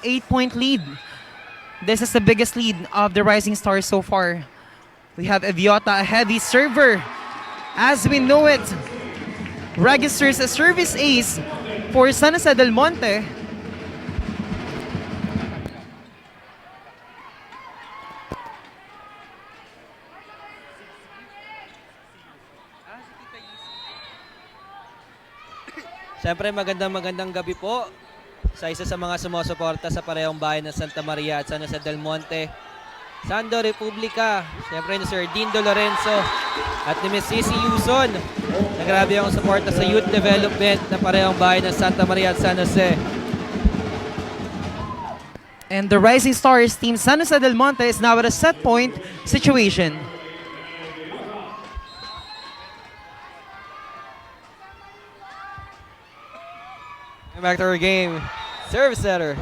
8-point lead. This is the biggest lead of the Rising Stars so far. We have Eviota, a heavy server. As we know it, registers a service ace for San Jose del Monte. Siyempre magandang gabi po sa isa sa mga sumusuporta sa parehong bayan ng Santa Maria at San Jose del Monte. Sando Republica, siyempre ni Sir Dindo Lorenzo at ni Ms. Sissy Yuson na grabe ang suporta sa youth development na parehong bayan ng Santa Maria at San Jose. And the Rising Stars team San Jose del Monte is now at a set point situation. Back to our game. Service setter.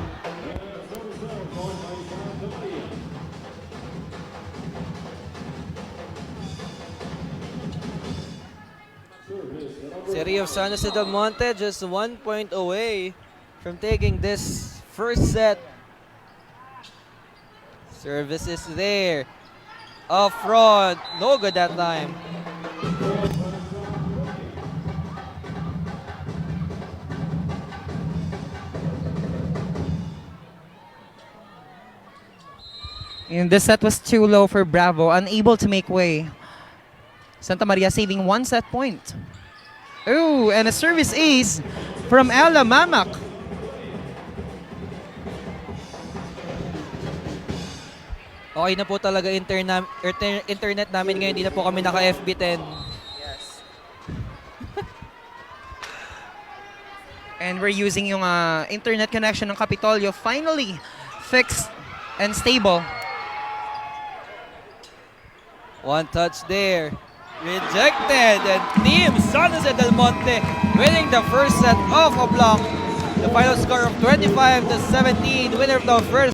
City of San Jose del Monte just 1 point away from taking this first set. Service is there. Up front. No good that time. And this set was too low for Bravo, unable to make way. Santa Maria saving 1 set point. Oh, and a service ace from Ella Mamak. Okay na po talaga internet namin ngayon. Hindi na po kami naka FB10. Yes. And we're using yung internet connection ng Capitolio finally fixed and stable. One touch there. Rejected. And Team San Jose del Monte winning the first set of Oblong. The final score of 25-17. Winner of the first